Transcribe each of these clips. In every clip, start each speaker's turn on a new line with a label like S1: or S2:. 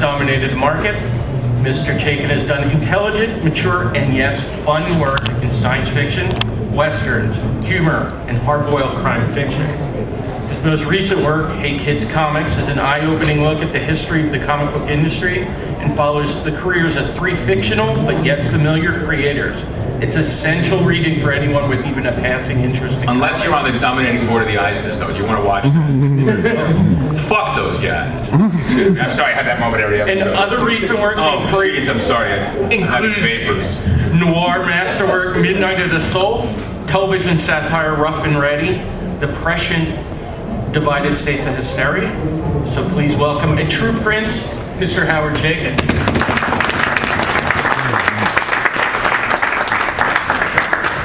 S1: dominated the market. Mr. Chaikin has done intelligent, mature, and yes, fun work in science fiction, westerns, humor, and hard-boiled crime fiction. His most recent work, Hey Kids Comics, is an eye-opening look at the history of the comic book industry and follows the careers of 3 fictional but yet familiar creators. It's essential reading for anyone with even a passing interest in
S2: Unless you're on the nominating board of the Eisners, though, you want to watch that. Fuck those guys. I'm sorry, I had that moment every episode.
S1: And other recent works
S2: please, I'm sorry.
S1: includes
S2: vapors.
S1: noir masterwork Midnight of the Soul, television satire Rough and Ready, the prescient Divided States of Hysteria. So please welcome a true prince, Mr. Howard Chaikin.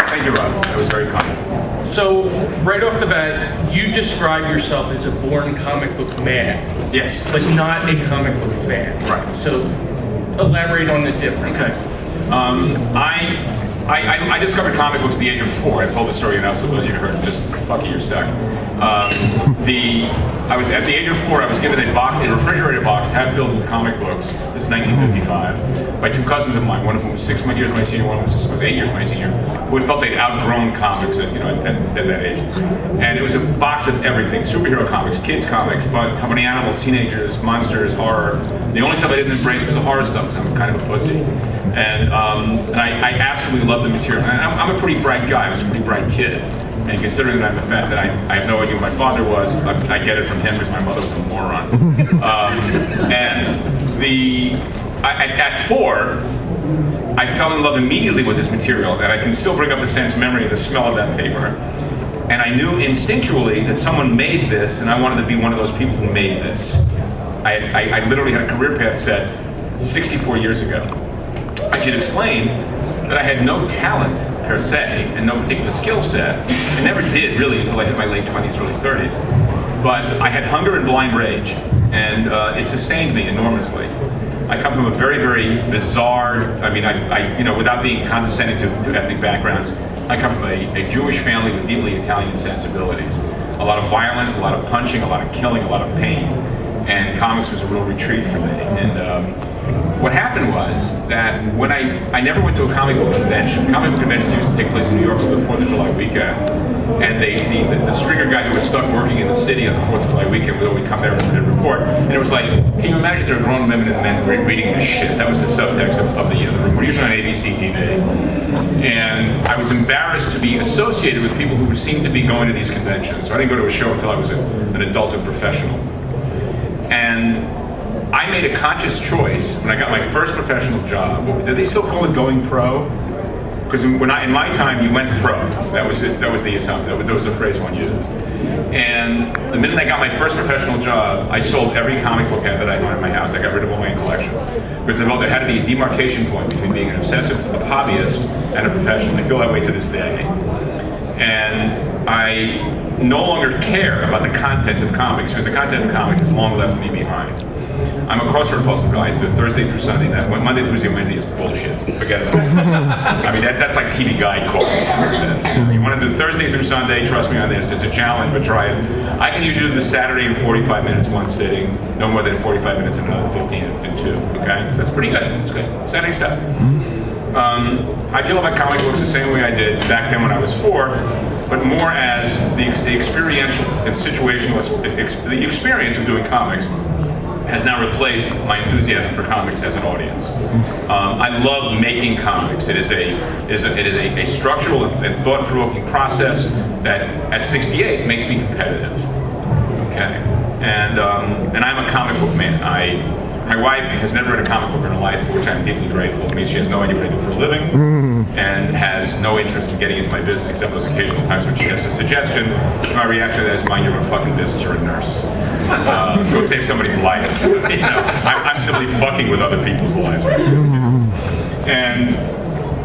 S2: Thank you, Rob. That was very kind.
S1: So, right off the bat, you describe yourself as a born comic book man.
S2: Yes.
S1: But not a comic book fan.
S2: Right.
S1: So, elaborate on the difference.
S2: Okay. I discovered comic books at the age of 4. I told the story enough so those of you who heard just fuck it, you're stuck. I was at the age of 4. I was given a refrigerator box half filled with comic books. This is 1955 by 2 cousins of mine. One of whom was 6 years my senior, one was 8 years my senior, who had felt they'd outgrown comics at that age. And it was a box of everything: superhero comics, kids comics, fun, funny animals, teenagers, monsters, horror. The only stuff I didn't embrace was the horror stuff because I'm kind of a pussy. And I absolutely love the material. And I'm a pretty bright guy. I was a pretty bright kid. And considering that I have no idea who my father was, I get it from him because my mother was a moron. At 4, I fell in love immediately with this material, and I can still bring up the sense memory of the smell of that paper. And I knew instinctually that someone made this, and I wanted to be one of those people who made this. I literally had a career path set 64 years ago. I should explain that I had no talent per se and no particular skill set. I never did really until I hit my late 20s, early 30s. But I had hunger and blind rage, and it sustained me enormously. I come from a very, very bizarre, without being condescending to ethnic backgrounds, I come from a Jewish family with deeply Italian sensibilities. A lot of violence, a lot of punching, a lot of killing, a lot of pain. And comics was a real retreat for me. And what happened was that when I never went to a comic book convention. Comic book conventions used to take place in New York for the 4th of July weekend. And the stringer guy who was stuck working in the city on the 4th of July weekend would always come there for the report. And it was like, can you imagine there are grown women and men reading this shit? That was the subtext of the room. We're usually on ABC TV. And I was embarrassed to be associated with people who seemed to be going to these conventions. So I didn't go to a show until I was an adult and professional. And I made a conscious choice when I got my first professional job. Did they still call it going pro? Because in my time, you went pro. That was it. That was the assumption. That was the phrase one used. And the minute I got my first professional job, I sold every comic book that I owned in my house. I got rid of all my collection. Because I felt there had to be a demarcation point between being an obsessive hobbyist and a professional. I feel that way to this day. And I no longer care about the content of comics, because the content of comics has long left me behind. I'm a cross-repulsive guy, Thursday through Sunday. Monday, Tuesday, Wednesday is bullshit. Forget about it. I mean, that's like TV Guide call. You want to do Thursday through Sunday, trust me on this. It's a challenge, but try it. I can usually do the Saturday in 45 minutes, one sitting. No more than 45 minutes in another 15 in 2. Okay? So that's pretty good. It's good. Saturday stuff. I feel about comic books the same way I did back then when I was 4, but more as the experiential and situational, the experience of doing comics has now replaced my enthusiasm for comics as an audience. I love making comics. It is a structural and thought-provoking process that at 68 makes me competitive. Okay, and I'm a comic book man. My wife has never read a comic book in her life, for which I'm deeply grateful. It means she has no idea what I do for a living, and has no interest in getting into my business, except those occasional times when she has a suggestion. My reaction to that is, mind your own fucking business, you're a nurse. Go save somebody's life. I'm simply fucking with other people's lives. Right? And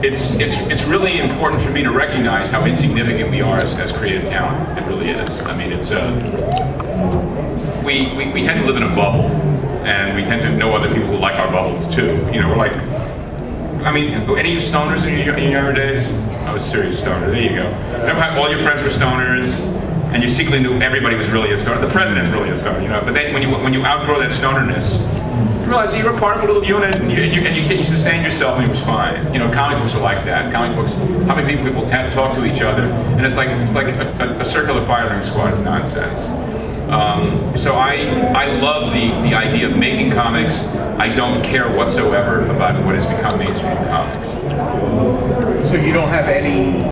S2: it's really important for me to recognize how insignificant we are as creative talent. It really is. I mean, it's we tend to live in a bubble, and we tend to know other people who like our bubbles too. We're like, I mean, any of you stoners in your younger days? I was a serious stoner. There you go. Remember how all your friends were stoners, and you secretly knew everybody was really a stoner? The president's really a stoner, But then when you outgrow that stonerness, you realized that you were part of a little unit, and you sustained yourself, and it was fine. You know, comic books are like that. Comic books, how many people talk to each other, and it's like a circular firing squad of nonsense. So I love the idea of making comics. I don't care whatsoever about what has become mainstream comics.
S3: So you don't have any